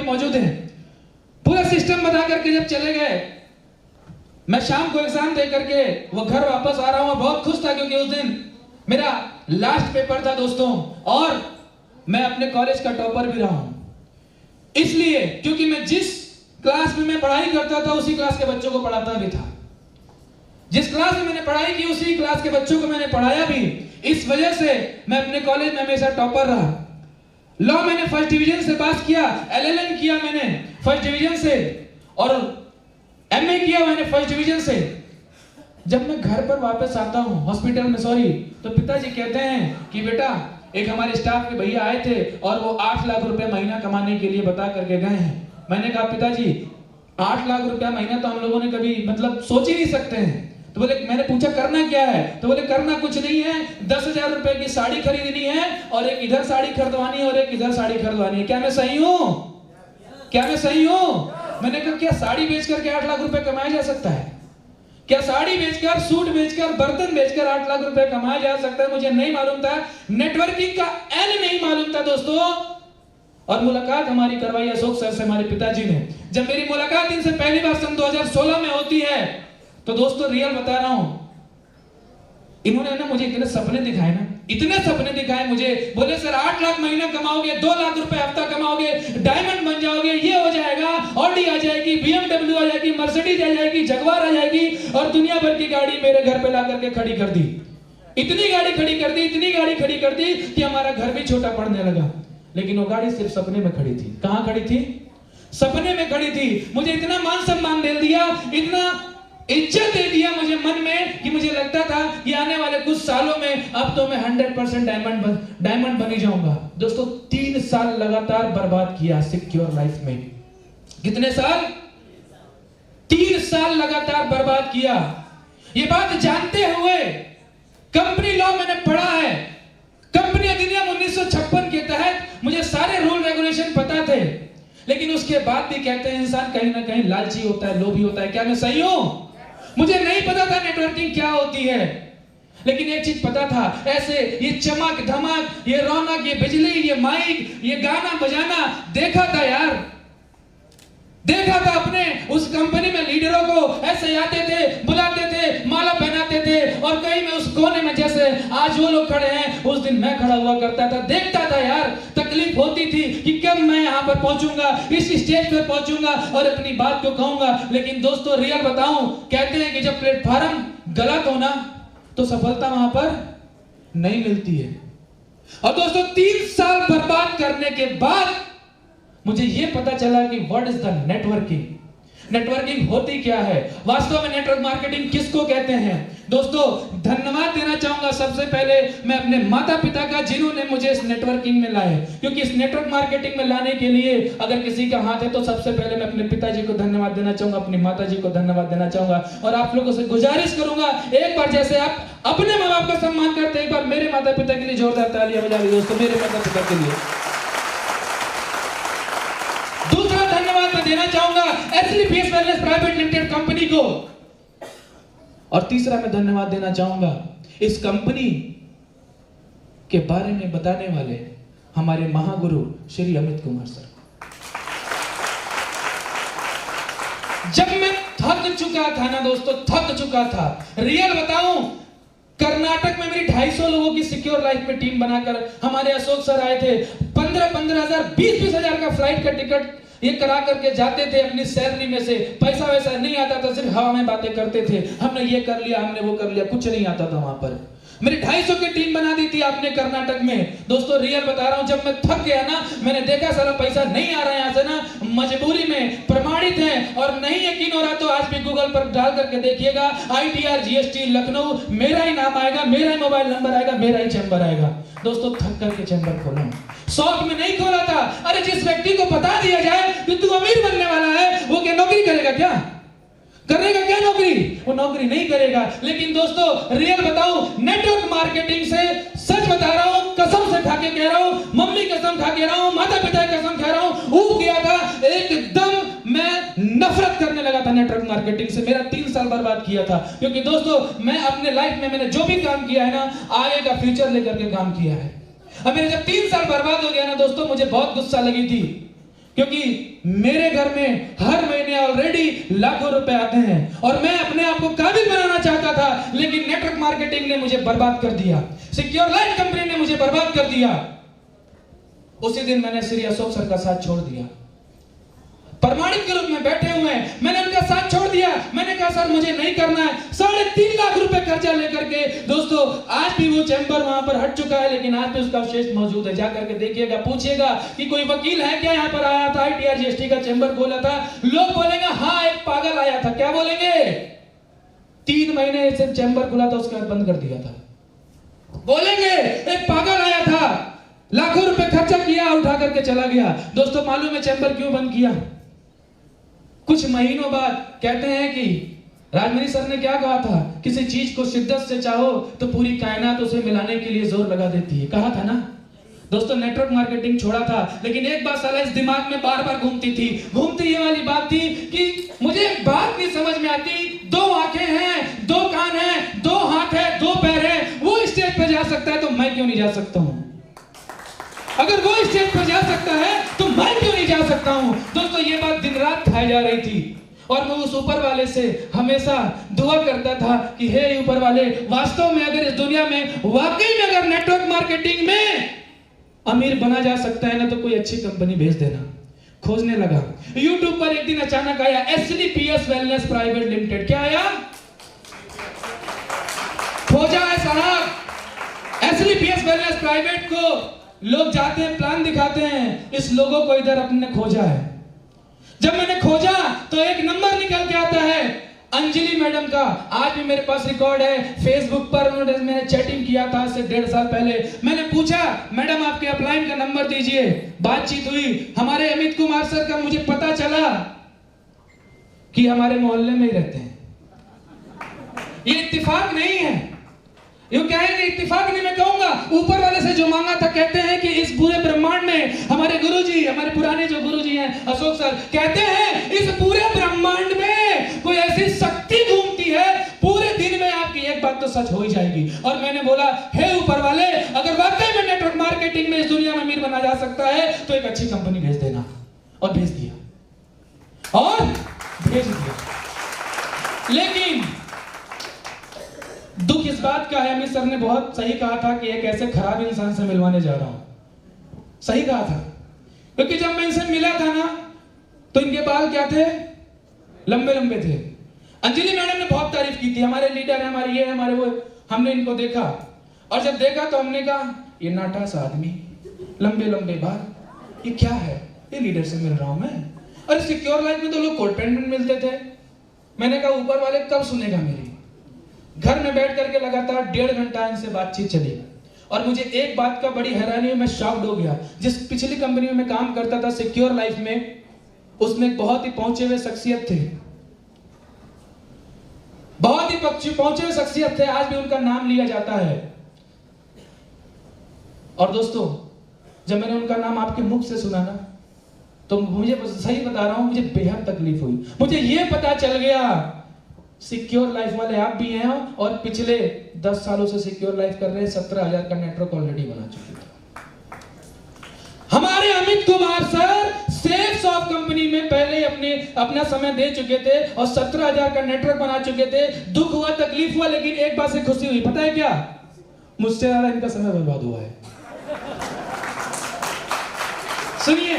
मौजूद हैं। पूरा सिस्टम बता करके जब चले गए, मैं शाम को एग्जाम दे करके वो घर वापस आ रहा हूं, बहुत खुश था क्योंकि उस दिन मेरा लास्ट पेपर था दोस्तों, और मैं अपने कॉलेज का टॉपर भी रहा हूं। इसलिए क्योंकि मैं जिस क्लास में मैं पढ़ाई करता था उसी क्लास के बच्चों को पढ़ाता भी था, जिस क्लास में मैंने पढ़ाई की उसी क्लास के बच्चों को मैंने पढ़ाया भी। इस वजह से मैं अपने कॉलेज में हमेशा टॉपर रहा। लॉ मैंने फर्स्ट डिवीजन से पास किया, एलएलएम किया मैंने फर्स्ट डिवीजन से, और एमए किया मैंने फर्स्ट डिवीजन से। जब मैं घर पर वापस आता हूं हॉस्पिटल में, सॉरी, तो पिताजी कहते हैं कि बेटा एक हमारे स्टाफ के भैया आए थे और वो 8 लाख रुपए महीना कमाने के लिए बता करके गए हैं। मैंने कहा पिताजी 8 लाख रुपया महीना तो हम लोगों ने कभी मतलब सोच ही नहीं सकते हैं। तो बोले, मैंने पूछा करना क्या है, तो बोले करना कुछ नहीं है, 10,000 रुपए की साड़ी खरीदनी है और एक इधर साड़ी खरीदवानी है और एक इधर साड़ी खरीदवानी है। क्या मैं सही हूं? क्या मैं सही हूं? मैंने कहा क्या साड़ी बेच करके 8 लाख रुपए कमाया जा सकता है? क्या साड़ी बेचकर, सूट बेचकर, बर्तन बेचकर 8 लाख रुपए कमाया जा सकता है? मुझे नहीं मालूम था, नेटवर्किंग का एल नहीं मालूम था दोस्तों। और मुलाकात हमारी करवाई अशोक सर से, हमारे पिताजी ने। जब मेरी मुलाकात इनसे पहली बार सन 2016 में होती है, तो दोस्तों रियल बता रहा हूं, इन्होंने ना मुझे इतने सपने दिखाए ना, इतने सपने दिखाए मुझे। बोले सर 8 लाख महीना कमाओगे, 2 लाख रुपए हफ्ता कमाओगे, डायमंड बन जाओगे, ये हो जाएगा, ऑडी आ जाएगी, बीएमडब्ल्यू आ जाएगी, मर्सिडीज आ जाएगी, जगुआर आ जाएगी, और दुनिया भर की गाड़ी मेरे घर पे ला करके खड़ी कर दी। इतनी गाड़ी खड़ी कर दी, इतनी गाड़ी खड़ी कर दी कि हमारा घर भी छोटा पड़ने लगा। लेकिन वो गाड़ी सिर्फ सपने में खड़ी थी। कहां खड़ी थी? सपने में खड़ी थी। मुझे इतना मान सम्मान दे दिया, इतना इज्जत दे दिया मुझे मन में, कि मुझे लगता था कि आने वाले कुछ सालों में अब तो मैं 100% डायमंड बन ही जाऊंगा। दोस्तों 3 साल लगातार बर्बाद किया सिक्योर लाइफ में। कितने साल? 3 साल लगातार बर्बाद किया। ये बात जानते हुए, कंपनी लॉ मैंने पढ़ा है, कंपनी अधिनियम 1956 के तहत मुझे सारे रूल रेगुलेशन पता थे, लेकिन उसके बाद भी कहते हैं इंसान कहीं ना कहीं लालची होता है, लोभी होता है। क्या मैं सही हूं? मुझे नहीं पता था नेटवर्किंग क्या होती है, लेकिन एक चीज पता था, ऐसे ये चमक धमक, ये रौनक, ये बिजली, ये माइक, ये गाना बजाना देखा था यार, देखा था अपने उस कंपनी में। लीडरों को ऐसे आते थे, बुलाते थे, माला पहनाते थे, और कहीं में उस कोने में जैसे आज वो लोग खड़े हैं उस दिन मैं खड़ा हुआ करता था। देखता था यार, तकलीफ होती थी कि कब मैं यहाँ पर पहुंचूंगा, इस स्टेज पर पहुंचूंगा और अपनी बात को कहूंगा। लेकिन दोस्तों रियल बताऊं, कहते हैं कि जब प्लेटफॉर्म गलत हो ना तो सफलता वहां पर नहीं मिलती है। और दोस्तों 3 साल बर्बाद करने के बाद मुझे यह पता चला कि what is the networking. Networking होती क्या है वास्तव में, नेटवर्क मार्केटिंग किसको कहते हैं? दोस्तों धन्यवाद देना चाहूंगा सबसे पहले मैं अपने माता पिता का, जिन्होंने मुझे इस नेटवर्किंग में लाए। क्योंकि इस नेटवर्क मार्केटिंग में लाने के लिए अगर किसी का हाथ है तो सबसे पहले मैं अपने पिताजी को धन्यवाद देना चाहूंगा, अपनी माता जी को धन्यवाद देना चाहूंगा। और आप लोगों से गुजारिश करूंगा, एक बार जैसे आप अपने माँ बाप का सम्मान करते हैं, एक बार मेरे माता पिता के लिए जोरदार तालियां बजा लीजिए दोस्तों, मेरे माता पिता के लिए। दूसरा धन्यवाद मैं देना चाहूंगा एसली face wellness private limited company को, और तीसरा मैं धन्यवाद देना चाहूंगा इस कंपनी के बारे में बताने वाले हमारे महागुरु श्री अमित कुमार सर। जब मैं थक चुका था ना दोस्तों, थक चुका था, रियल बताऊं, कर्नाटक में मेरी 250 लोगों की सिक्योर लाइफ में टीम बनाकर हमारे अशोक सर आए थे। 15,000 20 हजार का फ्लाइट का टिकट ये करा करके जाते थे अपनी सैलरी में से। पैसा वैसा नहीं आता था, सिर्फ हवा में बातें करते थे, हमने ये कर लिया, हमने वो कर लिया, कुछ नहीं आता था वहां पर। मेरी 250 की टीम बना दी थी आपने कर्नाटक में। दोस्तों रियल बता रहा हूं, जब मैं थक गया ना, मैंने देखा सारा पैसा नहीं आ रहा है यहाँ से ना, मजबूरी में प्रमाणित है और नहीं यकीन हो रहा तो आज भी गूगल पर डाल करके देखिएगा, ITR GST लखनऊ, मेरा ही नाम आएगा, मेरा ही मोबाइल नंबर आएगा, मेरा ही चैम्बर आएगा। दोस्तों थक करके चैम्बर खोला, शौक में नहीं खोला था। अरे जिस व्यक्ति को बता दिया जाए कि तू अमीर बनने वाला है, वो क्या नौकरी करेगा? क्या करेगा? क्या नौकरी? वो नौकरी नहीं करेगा। लेकिन दोस्तों रियल बताऊं, नेटवर्क मार्केटिंग से सच बता रहा हूं, कसम से खा के कह रहा हूं, मम्मी कसम खा के रहा हूं, माता पिता की कसम खा रहा हूं, ऊब गया था एकदम, मैं नफरत करने लगा था नेटवर्क मार्केटिंग से। मेरा 3 साल बर्बाद किया था। क्योंकि दोस्तों मैं अपने लाइफ में मैंने जो भी काम किया है ना, आगे का फ्यूचर लेकर के काम किया है। अब मेरे जब 3 साल बर्बाद हो गया ना दोस्तों, मुझे बहुत गुस्सा लगी थी, क्योंकि मेरे घर में हर महीने ऑलरेडी लाखों रुपए आते हैं और मैं अपने आप को काबिल बनाना चाहता था, लेकिन नेटवर्क मार्केटिंग ने मुझे बर्बाद कर दिया, सिक्योर लाइफ कंपनी ने मुझे बर्बाद कर दिया। उसी दिन मैंने श्री अशोक सर का साथ छोड़ दिया। प्रमाणित के रूप में बैठे हुए हैं, मैंने उनका साथ छोड़ दिया। मैंने कहा सर मुझे नहीं करना है। 3.5 लाख रुपए खर्चा लेकर के दोस्तों आज भी वो चैम्बर वहां पर हट चुका है, लेकिन आज भी उसका अवशेष मौजूद है। जाकर के देखिएगा, पूछिएगा कि कोई वकील है क्या यहाँ पर आया था, ITR GST का चैम्बर खोला था। लोग बोलेंगे हाँ एक पागल आया था। क्या बोलेंगे? 3 महीने से चैम्बर खुला था, उसके बाद बंद कर दिया था। बोलेंगे एक पागल आया था, लाखों रुपए खर्चा किया, उठा करके चला गया। दोस्तों मालूम है चैम्बर क्यों बंद किया? कुछ महीनों बाद कहते हैं कि राजमणि सर ने क्या कहा था, किसी चीज को शिद्दत से चाहो तो पूरी कायनात उसे मिलाने के लिए जोर लगा देती है, कहा था ना। दोस्तों नेटवर्क मार्केटिंग छोड़ा था, लेकिन एक बात साला इस दिमाग में बार बार घूमती ये वाली बात थी कि मुझे एक बात नहीं समझ में आती, 2 आंखें हैं, 2 कान हैं, 2 हाथ है, 2 पैर है, वो स्टेज पे जा सकता है तो मैं क्यों नहीं जा सकता हूं? अगर वो स्टेज पर जा सकता है तो मैं क्यों नहीं जा सकता हूं? दोस्तों ये बात दिन रात खाई जा रही थी और मैं उस ऊपर वाले से हमेशा दुआ करता था कि हे ऊपर वाले, वास्तव में अगर इस दुनिया में वाकई में अगर नेटवर्क मार्केटिंग में अमीर बना जा सकता है ना तो कोई अच्छी कंपनी भेज देना। खोजने लगा, YouTube पर एक दिन अचानक आया SLPS वेलनेस प्राइवेट लिमिटेड। क्या आया? खोजा है साहब, SLPS वेलनेस प्राइवेट को लोग जाते हैं, प्लान दिखाते हैं, इस लोगों को इधर अपने खोजा है। जब मैंने खोजा तो एक नंबर निकल के आता है अंजलि मैडम का। आज भी मेरे पास रिकॉर्ड है, फेसबुक पर उन्होंने मैंने चैटिंग किया था से 1.5 साल पहले। मैंने पूछा मैडम आपके अपलाइन का नंबर दीजिए, बातचीत हुई। हमारे अमित कुमार सर का मुझे पता चला कि हमारे मोहल्ले में ही रहते हैं। ये इत्तेफाक नहीं है, ये क्या है? इत्तेफाक नहीं मैं कहूंगा, ऊपर वाले से जो मांगा था। कहते हैं कि इस पूरे ब्रह्मांड में हमारे गुरुजी, हमारे पुराने जो गुरुजी हैं अशोक सर, कहते हैं इस पूरे ब्रह्मांड में कोई ऐसी शक्ति घूमती है, पूरे दिन में आपकी एक बात तो सच हो ही जाएगी। और मैंने बोला हे ऊपर वाले, अगर वाकई में नेटवर्क मार्केटिंग में इस दुनिया में अमीर बना जा सकता है तो एक अच्छी कंपनी भेज देना। और भेज दिया, और भेज दिया। लेकिन दुख इस बात का है, अमित सर ने बहुत सही कहा था कि एक ऐसे खराब इंसान से मिलवाने जा रहा हूं। सही कहा था, क्योंकि जब मैं इनसे मिला था ना तो इनके बाल क्या थे? लंबे लंबे थे। अंजलि मैडम ने बहुत तारीफ की थी, हमारे लीडर है, हमारे ये है, हमारे वो। हमने इनको देखा और जब देखा तो हमने कहा ये नाटा सा आदमी, लंबे लंबे बाल, ये क्या है? ये लीडर से मिल रहा हूं मैं। अरे सिक्योर लाइफ में तो लोग कोट पैंट में मिलते थे। मैंने कहा ऊपर वाले कब सुनेगा मेरी? घर में बैठ करके लगातार 1.5 घंटा इनसे बातचीत चली और मुझे एक बात का बड़ी हैरानी हुई, मैं शॉक्ड हो गया। जिस पिछली कंपनी में मैं काम करता था सिक्योर लाइफ में, उसमें एक बहुत ही पहुंचे हुए शख्सियत थे, बहुत ही पहुंचे हुए शख्सियत थे, आज भी उनका नाम लिया जाता है। और दोस्तों जब मैंने उनका नाम आपके मुख से सुना ना तो मुझे सही बता रहा हूं, मुझे बेहद तकलीफ हुई। मुझे यह पता चल गया सिक्योर लाइफ वाले आप भी हैं और पिछले 10 सालों से सिक्योर लाइफ कर रहे हैं, 17,000 का नेटवर्क ऑलरेडी बना चुके थे। हमारे Amit Kumar sir sales of company में पहले अपना समय दे चुके थे और 17,000 का नेटवर्क बना चुके थे। दुख हुआ, तकलीफ हुआ, लेकिन एक बात से खुशी हुई, पता है क्या? मुझसे ज्यादा इनका समय बर्बाद हुआ है। सुनिए,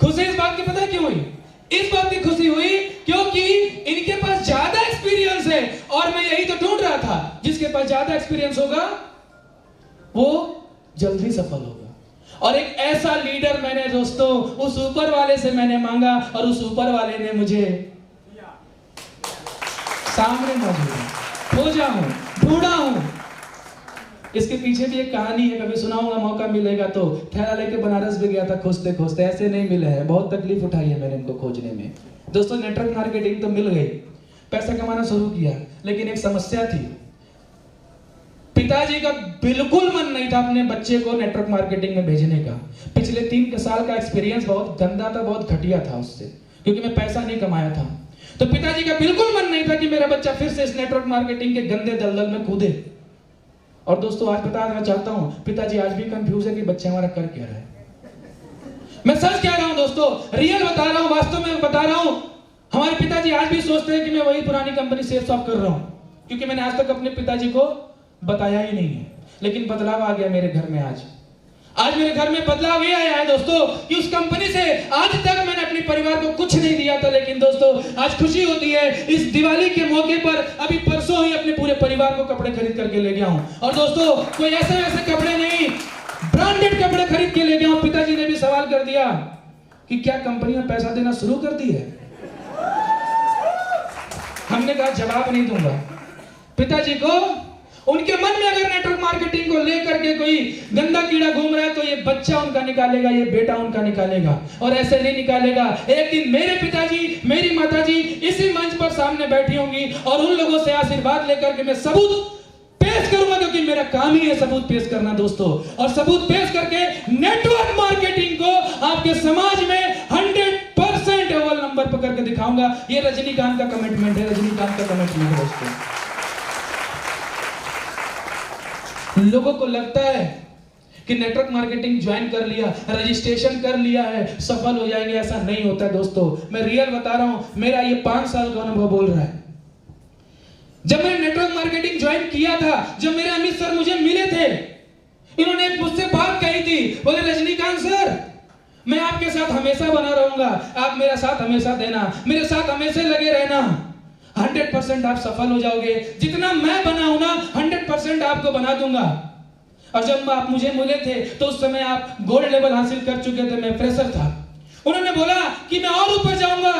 खुशी इस बात की पता है क्यों हुई? इस बात की खुशी हुई क्योंकि इनके पास ज्यादा एक्सपीरियंस है और मैं यही तो ढूंढ रहा था, जिसके पास ज्यादा एक्सपीरियंस होगा वो जल्दी सफल होगा। और एक ऐसा लीडर मैंने दोस्तों उस ऊपर वाले से मैंने मांगा और उस ऊपर वाले ने मुझे सामने मौजूद है, खोजा हूं, ढूंढा हूं। इसके पीछे भी एक कहानी है, कभी सुनाऊंगा, मौका मिलेगा तो। थैला लेके बनारस भी गया था खोजते खोजते, ऐसे नहीं मिले हैं, बहुत तकलीफ उठाई है मैंने इनको खोजने में। दोस्तों नेटवर्क मार्केटिंग तो मिल गई, पैसा कमाना शुरू किया, लेकिन एक समस्या थी। पिताजी का बिल्कुल मन नहीं था अपने बच्चे को नेटवर्क मार्केटिंग में भेजने का। पिछले 3 साल का एक्सपीरियंस बहुत गंदा था, बहुत घटिया था उससे, क्योंकि मैं पैसा नहीं कमाया था। तो पिताजी का बिल्कुल मन नहीं था कि मेरा बच्चा फिर से इस नेटवर्क मार्केटिंग के गंदे दलदल में कूदे। और दोस्तों आज बताना चाहता हूं, पिताजी आज भी कंफ्यूज है कि बच्चा हमारा कर क्या रहा है। मैं सच कह रहा हूं दोस्तों, रियल बता रहा हूं, वास्तव में बता रहा हूं। हमारे पिताजी आज भी सोचते हैं कि मैं वही पुरानी कंपनी शेयर स्वैप कर रहा हूं, क्योंकि मैंने आज तक अपने पिताजी को बताया ही नहीं है। लेकिन बदलाव आ गया मेरे घर में। आज मेरे घर में बदलाव ये आया है दोस्तों कि उस कंपनी से आज तक मैंने अपने परिवार को कुछ नहीं दिया था, लेकिन दोस्तों आज खुशी होती है इस दिवाली के मौके पर। अभी परसों ही अपने पूरे परिवार को कपड़े खरीद करके ले गया हूं। और दोस्तों कोई ऐसे कपड़े नहीं, ब्रांडेड कपड़े खरीद के ले गया हूं। पिताजी ने भी सवाल कर दिया कि क्या कंपनियां पैसा देना शुरू कर दी है? हमने कहा जवाब नहीं दूंगा। पिताजी को उनके मन में अगर नेटवर्क मार्केटिंग को लेकर के कोई गंदा कीड़ा घूम रहा है तो ये बच्चा उनका निकालेगा, ये बेटा उनका निकालेगा, और ऐसे नहीं निकालेगा। एक दिन मेरे पिताजी, मेरी माताजी इसी मंच पर सामने बैठी होंगी और उन लोगों से आशीर्वाद लेकर के मैं सबूत पेश करूंगा, क्योंकि मेरा काम ही है सबूत पेश करना दोस्तों। और सबूत पेश करके नेटवर्क मार्केटिंग को आपके समाज में 100% अव्वल नंबर पर करके दिखाऊंगा। ये रजनीकांत का कमिटमेंट है, रजनीकांत का कमिटमेंट है दोस्तों। लोगों को लगता है कि नेटवर्क मार्केटिंग ज्वाइन कर लिया, रजिस्ट्रेशन कर लिया है, सफल हो जाएंगे। ऐसा नहीं होता है दोस्तों। मैं रियल बता रहा हूं, मेरा ये 5 साल का अनुभव बोल रहा है। जब मैंने नेटवर्क मार्केटिंग ज्वाइन किया था, जब मेरे अमित सर मुझे मिले थे, इन्होंने मुझसे बात कही थी, बोले रजनीकांत सर मैं आपके साथ हमेशा बना रहूंगा, आप मेरा साथ हमेशा देना, मेरे साथ हमेशा लगे रहना, 100% आप सफल हो जाओगे। जितना मैं बना हूं ना 100% आपको बना दूंगा। और जब आप मुझे मिले थे तो उस समय आप गोल्ड लेवल हासिल कर चुके थे, मैं फ्रेशर था। उन्होंने बोला कि मैं और ऊपर जाऊंगा,